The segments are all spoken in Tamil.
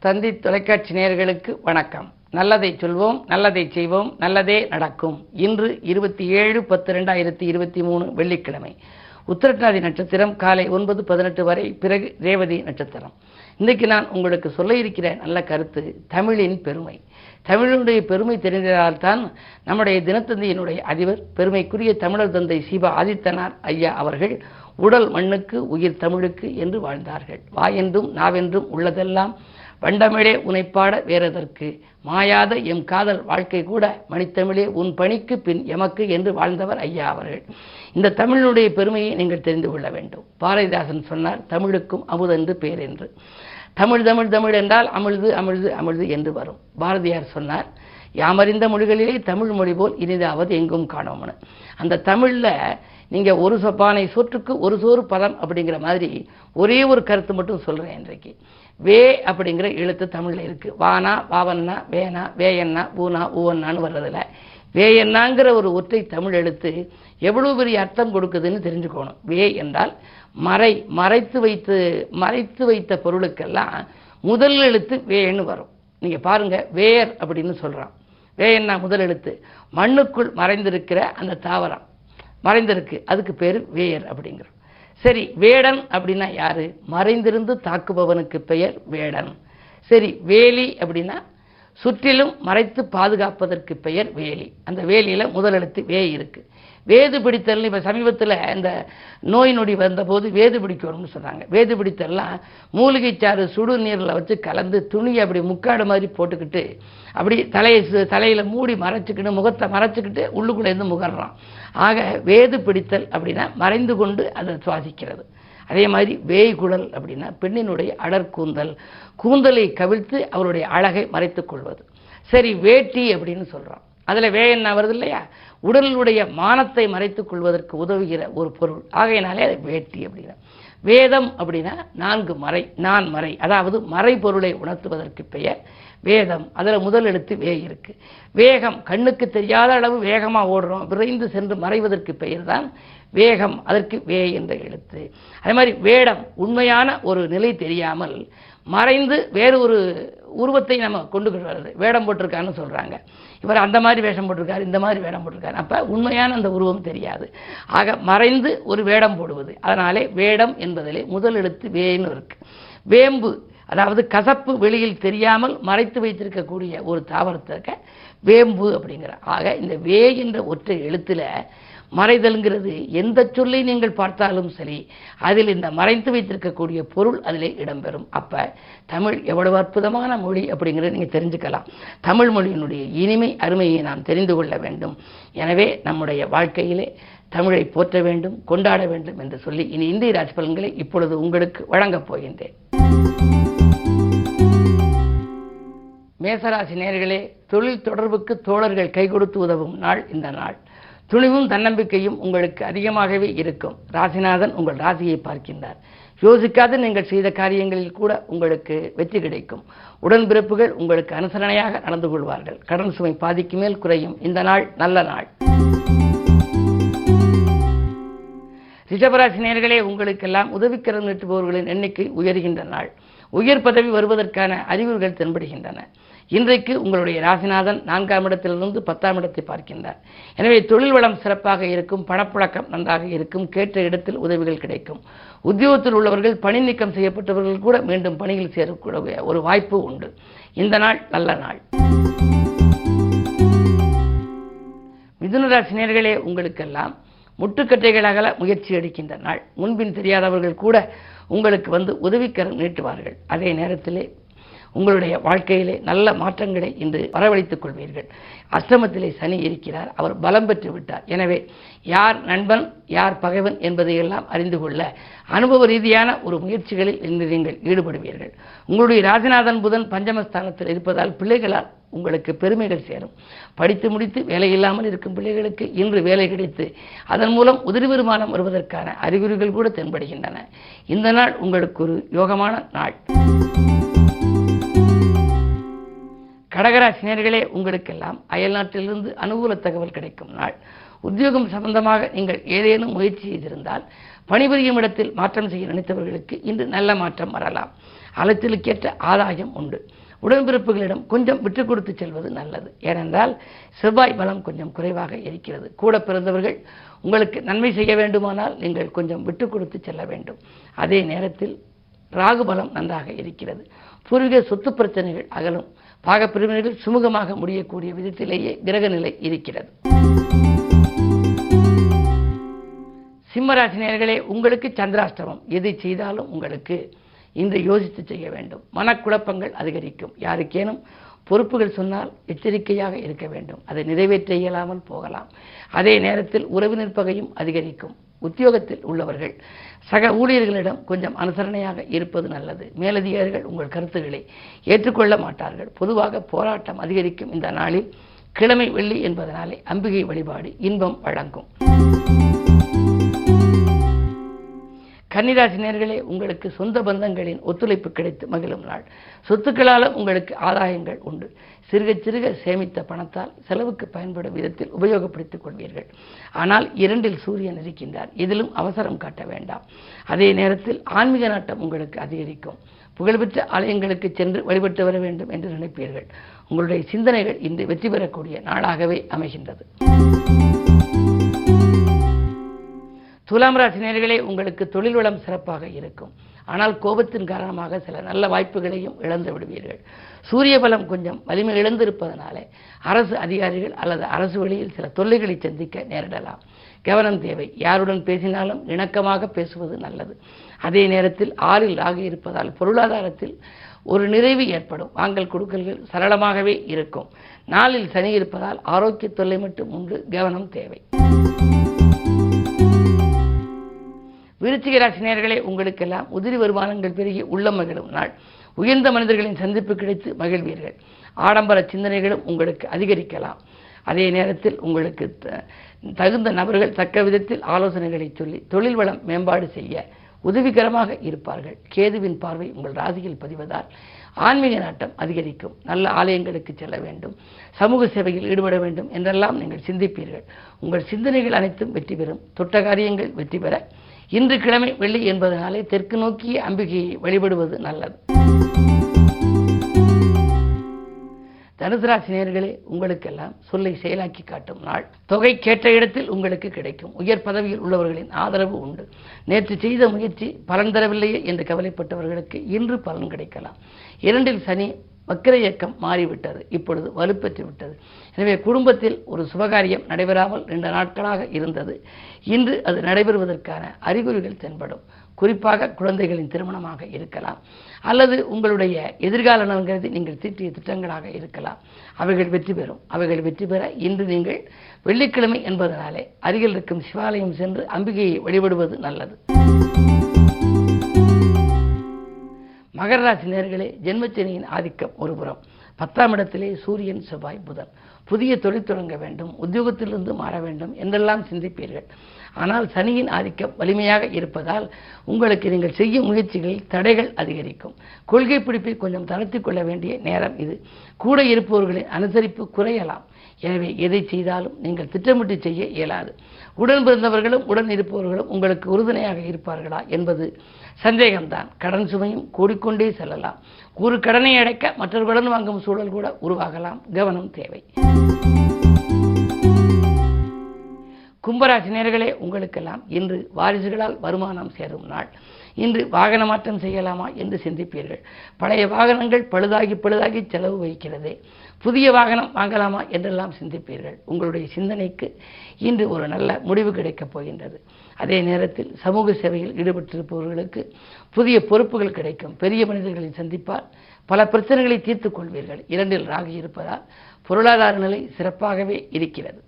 தந்தி தொலைக்காட்சி நேயர்களுக்கு வணக்கம். நல்லதை சொல்வோம், நல்லதை செய்வோம், நல்லதே நடக்கும். இன்று 27/10/2023 வெள்ளிக்கிழமை. உத்திரட்டாதி நட்சத்திரம் காலை 9:18 வரை, பிறகு ரேவதி நட்சத்திரம். இன்றைக்கு நான் உங்களுக்கு சொல்ல இருக்கிற நல்ல கருத்து தமிழின் பெருமை. தமிழினுடைய பெருமை தெரிந்ததால்தான் நம்முடைய தினத்தந்தியினுடைய அதிபர் பெருமைக்குரிய தமிழர் தந்தை சிவா ஆதித்தனார் ஐயா அவர்கள் உடல் மண்ணுக்கு உயிர் தமிழுக்கு என்று வாழ்ந்தார்கள். வாயென்றும் நாவென்றும் உள்ளதெல்லாம் வண்டமிழே உனைப்பாட வேறதற்கு மாயாத எம் காதல் வாழ்க்கை கூட மணித்தமிழே உன் பணிக்கு பின் எமக்கு என்று வாழ்ந்தவர் ஐயா அவர்கள். இந்த தமிழினுடைய பெருமையை நீங்கள் தெரிந்து கொள்ள வேண்டும். பாரதிதாசன் சொன்னார், தமிழுக்கும் அமுதென்று பேர் என்று. தமிழ் தமிழ் தமிழ் என்றால் அமிழ்து அமிழ்து அமிழ்து என்று வரும். பாரதியார் சொன்னார், யாமறிந்த மொழிகளிலே தமிழ் மொழி போல் இனிதாவது எங்கும் காணோம்னு. அந்த தமிழில் நீங்கள் ஒரு சொப்பானை சோற்றுக்கு ஒரு சோறு பதம் அப்படிங்கிற மாதிரி ஒரே ஒரு கருத்து மட்டும் சொல்கிறேன். இன்றைக்கு வே அப்படிங்கிற எழுத்து தமிழில் இருக்குது. வானா வாவன்னா வேனா வேயன்னா ஊனா ஊவன்னான்னு வர்றதில்ல. வேயன்னாங்கிற ஒரு ஒற்றை தமிழ் எழுத்து எவ்வளோ பெரிய அர்த்தம் கொடுக்குதுன்னு தெரிஞ்சுக்கணும். வே என்றால் மறைத்து வைத்த பொருளுக்கெல்லாம் முதல் எழுத்து வேன்னு வரும். நீங்கள் பாருங்கள், வேர் அப்படின்னு சொல்கிறான். வேயன்னா முதல் எழுத்து. மண்ணுக்குள் மறைந்திருக்கிற அந்த தாவரம் மறைந்திருக்கு, அதுக்கு பேர் வேர் அப்படிங்கிறோம். சரி, வேடன் அப்படின்னா யாரு? மறைந்திருந்து தாக்குபவனுக்கு பெயர் வேடன். சரி, வேலி அப்படின்னா சுற்றிலும் மறைத்து பாதுகாப்பதற்கு பெயர் வேலி. அந்த வேலியில் முதல் எழுத்து வே இருக்கு. வேது பிடித்தல், இப்போ சமீபத்தில் இந்த நோய் நொடி வந்தபோது வேது பிடிக்கணும்னு சொன்னாங்க. வேது பிடித்தல்லாம் மூலிகை சாறு சுடு நீரில் வச்சு கலந்து துணியை அப்படி முக்காடு மாதிரி போட்டுக்கிட்டு அப்படி தலையில் மூடி மறைச்சிக்கிட்டு முகத்தை மறைச்சிக்கிட்டு உள்ளுக்குள்ளேருந்து முகர்றான். ஆக வேது பிடித்தல் அப்படின்னா மறைந்து கொண்டு அதை சுவாசிக்கிறது. அதே மாதிரி வேய்குழல் அப்படின்னா பெண்ணினுடைய கூந்தலை கவிழ்த்து அவருடைய அழகை மறைத்துக் கொள்வது. சரி, வேட்டி அப்படின்னு சொல்கிறோம். அதில் வேயன்னா வருது இல்லையா? உடலுடைய மானத்தை மறைத்துக் கொள்வதற்கு உதவுகிற ஒரு பொருள். ஆகையினாலே அது வேட்டி அப்படின்னா. வேதம் அப்படின்னா நான் மறை, அதாவது மறை பொருளை உணர்த்துவதற்கு பெயர் வேதம். அதில் முதல் எழுத்து வே இருக்கு. வேகம், கண்ணுக்கு தெரியாத அளவு வேகமாக ஓடுறோம், விரைந்து சென்று மறைவதற்கு பெயர் தான் வேகம். அதற்கு வே என்ற எழுத்து. அதே மாதிரி வேடம், உண்மையான ஒரு நிலை தெரியாமல் மறைந்து வேறு ஒரு உருவத்தை நம்ம கொண்டு வருது. வேடம் போட்டிருக்கான்னு சொல்கிறாங்க. இவர் அந்த மாதிரி வேஷம் போட்டிருக்காரு, இந்த மாதிரி வேடம் போட்டிருக்காரு. அப்போ உண்மையான அந்த உருவம் தெரியாது. ஆக மறைந்து ஒரு வேடம் போடுவது. அதனாலே வேடம் என்பதிலே முதல் எழுத்து வேன்னு இருக்கு. வேம்பு, அதாவது கசப்பு வெளியில் தெரியாமல் மறைத்து வைத்திருக்கக்கூடிய ஒரு தாவரத்திற்கு வேம்பு அப்படிங்கிற. ஆக இந்த வே என்ற ஒற்றை எழுத்தில் மறைதல்ங்கிறது எந்த சொல்லை நீங்கள் பார்த்தாலும் சரி, அதில் இந்த மறைத்து வைத்திருக்கக்கூடிய பொருள் அதிலே இடம்பெறும். அப்போ தமிழ் எவ்வளவு அற்புதமான மொழி அப்படிங்கிறத நீங்கள் தெரிஞ்சுக்கலாம். தமிழ் மொழியினுடைய இனிமை அருமையை நாம் தெரிந்து கொள்ள வேண்டும். எனவே நம்முடைய வாழ்க்கையிலே தமிழை போற்ற வேண்டும், கொண்டாட வேண்டும் என்று சொல்லி இனி இந்திய ராசி பலன்களை இப்பொழுது உங்களுக்கு வழங்கப் போகின்றேன். மேசராசி நேயர்களே, தொழில் தொடர்புக்கு தோழர்கள் கை கொடுத்து உதவும் நாள் இந்த நாள். துணிவும் தன்னம்பிக்கையும் உங்களுக்கு அதிகமாகவே இருக்கும். ராசிநாதன் உங்கள் ராசியை பார்க்கின்றார். யோசிக்காது நீங்கள் செய்த காரியங்களில் கூட உங்களுக்கு வெற்றி கிடைக்கும். உடன்பிறப்புகள் உங்களுக்கு அனுசரணையாக நடந்து கொள்வார்கள். கடன் சுமை பாதிக்கு மேல் குறையும். இந்த நாள் நல்ல நாள். ரிஷபராசி நேயர்களே, உங்களுக்கெல்லாம் உதவிக்கரம் நீட்டுபவர்களின் எண்ணிக்கை உயர்கின்ற நாள். உயர் பதவி வருவதற்கான அறிகுறிகள் தென்படுகின்றன. இன்றைக்கு உங்களுடைய ராசிநாதன் 4ஆம் இடத்திலிருந்து 10ஆம் இடத்தை பார்க்கின்றார். எனவே தொழில் வளம் சிறப்பாக இருக்கும், பணப்புழக்கம் நன்றாக இருக்கும், கேட்ட இடத்தில் உதவிகள் கிடைக்கும். உத்தியோகத்தில் உள்ளவர்கள், பணி நீக்கம் செய்யப்பட்டவர்கள் கூட மீண்டும் பணியில் சேரக்கூடிய ஒரு வாய்ப்பு உண்டு. இந்த நாள் நல்ல நாள். மிதுன ராசி நேயர்களே, உங்களுக்கெல்லாம் முட்டுக்கட்டைகள் அகல முயற்சி எடுக்கின்ற நாள். முன்பின் தெரியாதவர்கள் கூட உங்களுக்கு உதவிக்கரம் நீட்டுவார்கள். அதே நேரத்திலே உங்களுடைய வாழ்க்கையிலே நல்ல மாற்றங்களை இன்று வரவழைத்துக் கொள்வீர்கள். அஷ்டமத்திலே சனி இருக்கிறார், அவர் பலம் பெற்று விட்டார். எனவே யார் நண்பன் யார் பகைவன் என்பதையெல்லாம் அறிந்து கொள்ள அனுபவ ரீதியான ஒரு முயற்சிகளில் இன்று நீங்கள் ஈடுபடுவீர்கள். உங்களுடைய ராசிநாதன் புதன் பஞ்சமஸ்தானத்தில் இருப்பதால் பிள்ளைகளால் உங்களுக்கு பெருமைகள் சேரும். படித்து முடித்து வேலை இல்லாமல் இருக்கும் பிள்ளைகளுக்கு இன்று வேலை கிடைத்து அதன் மூலம் உதிரி வருமானம் வருவதற்கான அறிகுறிகள் கூட தென்படுகின்றன. இந்த நாள் உங்களுக்கு ஒரு யோகமான நாள். கடகராசி நேயர்களே, உங்களுக்கெல்லாம் அயல் நாட்டிலிருந்து அனுகூல தகவல் கிடைக்கும் நாள். உத்தியோகம் சம்பந்தமாக நீங்கள் ஏதேனும் முயற்சி செய்திருந்தால் பணிபுரியும் இடத்தில் மாற்றம் செய்ய நினைத்தவர்களுக்கு இன்று நல்ல மாற்றம் வரலாம். அலைச்சலுக்கேற்ற ஆதாயம் உண்டு. உடன்பிறப்புகளிடம் கொஞ்சம் விட்டு கொடுத்து செல்வது நல்லது. ஏனென்றால் செவ்வாய் பலம் கொஞ்சம் குறைவாக இருக்கிறது. கூட பிறந்தவர்கள் உங்களுக்கு நன்மை செய்ய வேண்டுமானால் நீங்கள் கொஞ்சம் விட்டு கொடுத்து செல்ல வேண்டும். அதே நேரத்தில் ராகு பலம் நன்றாக இருக்கிறது. பூர்வீக சொத்து பிரச்சனைகள் அகலும். பாகப்பிரிவினர்கள் சுமூகமாக முடியக்கூடிய விதத்திலேயே கிரக நிலை இருக்கிறது. சிம்மராசி நேயர்களே, உங்களுக்கு சந்திராஷ்டமம். எதை செய்தாலும் உங்களுக்கு இன்று யோசித்து செய்ய வேண்டும். மனக்குழப்பங்கள் அதிகரிக்கும். யாருக்கேனும் பொறுப்புகள் சொன்னால் எச்சரிக்கையாக இருக்க வேண்டும். அதை நிறைவேற்ற இயலாமல் போகலாம். அதே நேரத்தில் உறவினர் பகையும் அதிகரிக்கும். உத்தியோகத்தில் உள்ளவர்கள் சக ஊழியர்களிடம் கொஞ்சம் அனுசரணையாக இருப்பது நல்லது. மேலதிகாரிகள் உங்கள் கருத்துக்களை ஏற்றுக்கொள்ள மாட்டார்கள். பொதுவாக போராட்டம் அதிகரிக்கும் இந்த நாளில் கிழமை வெள்ளி என்பதனாலே அம்பிகை வழிபாடு இன்பம் வழங்கும். கன்னிராசி நேயர்களே, உங்களுக்கு சொந்த பந்தங்களின் ஒத்துழைப்பு கிடைத்து மகிழும் நாள். சொத்துக்களாலும் உங்களுக்கு ஆதாயங்கள் உண்டு. சிறுக சிறுக சேமித்த பணத்தால் செலவுக்கு பயன்படும் விதத்தில் உபயோகப்படுத்திக் கொள்வீர்கள். ஆனால் 2இல் சூரியன் இருக்கின்றார். இதிலும் அவசரம் காட்ட வேண்டாம். அதே நேரத்தில் ஆன்மீக நாட்டம் உங்களுக்கு அதிகரிக்கும். புகழ்பெற்ற ஆலயங்களுக்கு சென்று வழிபட்டு வர வேண்டும் என்று நினைப்பீர்கள். உங்களுடைய சிந்தனைகள் இன்று வெற்றி பெறக்கூடிய நாளாகவே அமைகின்றது. துலாம் ராசி நேயர்களே, உங்களுக்கு தொழில் வளம் சிறப்பாக இருக்கும். ஆனால் கோபத்தின் காரணமாக சில நல்ல வாய்ப்புகளையும் இழந்து விடுவீர்கள். சூரிய பலம் கொஞ்சம் வலிமை இழந்திருப்பதனாலே அரசு அதிகாரிகள் அல்லது அரசு வழியில் சில தொல்லைகளை சந்திக்க நேரிடலாம். கவனம் தேவை. யாருடன் பேசினாலும் இணக்கமாக பேசுவது நல்லது. அதே நேரத்தில் 6இல் ராகு இருப்பதால் பொருளாதாரத்தில் ஒரு நிறைவு ஏற்படும். வாங்கல் கொடுக்கல்கள் சரளமாகவே இருக்கும். 4இல் சனி இருப்பதால் ஆரோக்கிய தொல்லை மட்டும் உண்டு. கவனம் தேவை. விருச்சிக ராசி நேயர்களே, உங்களுக்கெல்லாம் உதிரி வருமானங்கள் பெருகி உள்ளம் மகிழும் நாள். உயர்ந்த மனிதர்களின் சந்திப்பு கிடைத்து மகிழ்வீர்கள். ஆடம்பர சிந்தனைகளும் உங்களுக்கு அதிகரிக்கலாம். அதே நேரத்தில் உங்களுக்கு தகுந்த நபர்கள் தக்க விதத்தில் ஆலோசனைகளை சொல்லி தொழில் வளம் மேம்பாடு செய்ய உதவிகரமாக இருப்பார்கள். கேதுவின் பார்வை உங்கள் ராசியில் பதிவதால் ஆன்மீக நாட்டம் அதிகரிக்கும். நல்ல ஆலயங்களுக்கு செல்ல வேண்டும், சமூக சேவையில் ஈடுபட வேண்டும் என்றெல்லாம் நீங்கள் சிந்திப்பீர்கள். உங்கள் சிந்தனைகள் அனைத்தும் வெற்றி பெறும். தொட்ட காரியங்கள் வெற்றி பெற இன்று கிழமை வெள்ளி என்பதனாலே தெற்கு நோக்கிய அம்பிகையை வழிபடுவது நல்லது. தனுசு ராசி நேயர்களே, உங்களுக்கெல்லாம் சொல்லை செயலாக்கி காட்டும் நாள். தொகை கேட்ட இடத்தில் உங்களுக்கு கிடைக்கும். உயர் பதவியில் உள்ளவர்களின் ஆதரவு உண்டு. நேற்று செய்த முயற்சி பலன் தரவில்லையே என்று கவலைப்பட்டவர்களுக்கு இன்று பலன் கிடைக்கலாம். 2இல் சனி வக்கிர இயக்கம் மாறிவிட்டது. இப்பொழுது வலுப்பெற்று விட்டது. எனவே குடும்பத்தில் ஒரு சுபகாரியம் நடைபெறாமல் 2 நாட்களாக இருந்தது. இன்று அது நடைபெறுவதற்கான அறிகுறிகள் தென்படும். குறிப்பாக குழந்தைகளின் திருமணமாக இருக்கலாம், அல்லது உங்களுடைய எதிர்கால நலன்கிறது நீங்கள் தீட்டிய திட்டங்களாக இருக்கலாம். அவைகள் வெற்றி பெறும். அவைகள் வெற்றி பெற இன்று நீங்கள் வெள்ளிக்கிழமை என்பதனாலே அருகில் இருக்கும் சிவாலயம் சென்று அம்பிகையை வழிபடுவது நல்லது. மகர ராசி நேயர்களே, ஜென்மச்சனியின் ஆதிக்கம் ஒருபுறம். 10ஆம் இடத்திலே சூரியன், செவ்வாய், புதன். புதிய தொழில் தொடங்க வேண்டும், உத்தியோகத்திலிருந்து மாற வேண்டும் என்றெல்லாம் சிந்திப்பீர்கள். ஆனால் சனியின் ஆதிக்கம் வலிமையாக இருப்பதால் உங்களுக்கு நீங்கள் செய்யும் முயற்சிகளில் தடைகள் அதிகரிக்கும். கொள்கை பிடிப்பை கொஞ்சம் தளர்த்திக் கொள்ள வேண்டிய நேரம் இது. கூட இருப்பவர்களின் அனுசரிப்பு குறையலாம். எனவே எதை செய்தாலும் நீங்கள் திட்டமிட்டு செய்ய இயலாது. உடன் பிறந்தவர்களும் உடன் இருப்பவர்களும் உங்களுக்கு உறுதுணையாக இருப்பார்களா என்பது சந்தேகம்தான். கடன் சுமையும் கூடிக்கொண்டே செல்லலாம். ஒரு கடனை அடைக்க மற்றொரு கடன் வாங்கும் சூழல் கூட உருவாகலாம். கவனம் தேவை. கும்பராசி நேயர்களே, உங்களுக்கெல்லாம் இன்று வாரிசுகளால் வருமானம் சேரும் நாள். இன்று வாகன மாற்றம் செய்யலாமா என்று சிந்திப்பீர்கள். பழைய வாகனங்கள் பழுதாகி செலவு வைக்கிறதே. புதிய வாகனம் வாங்கலாமா என்றெல்லாம் சிந்திப்பீர்கள். உங்களுடைய சிந்தனைக்கு இன்று ஒரு நல்ல முடிவு கிடைக்கப் போகின்றது. அதே நேரத்தில் சமூக சேவையில் ஈடுபட்டிருப்பவர்களுக்கு புதிய பொறுப்புகள் கிடைக்கும். பெரிய மனிதர்களை சந்திப்பால் பல பிரச்சனைகளை தீர்த்துக் கொள்வீர்கள். 2இல் ராகு இருப்பதால் பொருளாதார நிலை சிறப்பாகவே இருக்கிறது.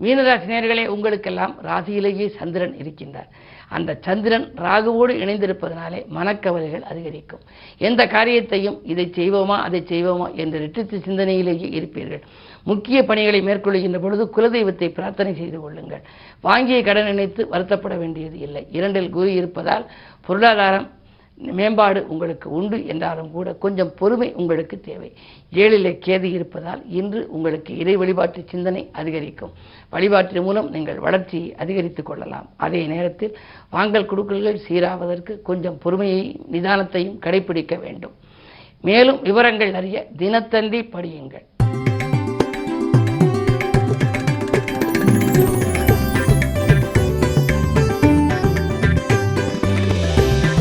மீனராசி நேயர்களே, உங்களுக்கெல்லாம் ராசியிலேயே சந்திரன் இருக்கின்றார். அந்த சந்திரன் ராகுவோடு இணைந்திருப்பதனாலே மனக்கவலைகள் அதிகரிக்கும். எந்த காரியத்தையும் இதை செய்வோமா அதை செய்வோமா என்ற இரட்டித்த சிந்தனையிலேயே இருப்பீர்கள். முக்கிய பணிகளை மேற்கொள்கின்ற பொழுது குலதெய்வத்தை பிரார்த்தனை செய்து கொள்ளுங்கள். வாங்கிய கடன் நினைத்து வருத்தப்பட வேண்டியது இல்லை. 2இல் குரு இருப்பதால் பொருளாதாரம் மேம்பாடு உங்களுக்கு உண்டு என்றாலும் கூட கொஞ்சம் பொறுமை உங்களுக்கு தேவை. 7ல் கேது இருப்பதால் இன்று உங்களுக்கு இறை வழிபாட்டு சிந்தனை அதிகரிக்கும். வழிபாட்டின் மூலம் நீங்கள் வளர்ச்சியை அதிகரித்துக் கொள்ளலாம். அதே நேரத்தில் வாங்கல் கொடுக்கல்கள் சீராவதற்கு கொஞ்சம் பொறுமையையும் நிதானத்தையும் கடைபிடிக்க வேண்டும். மேலும் விவரங்கள் அறிய தினத்தந்தி படியுங்கள்.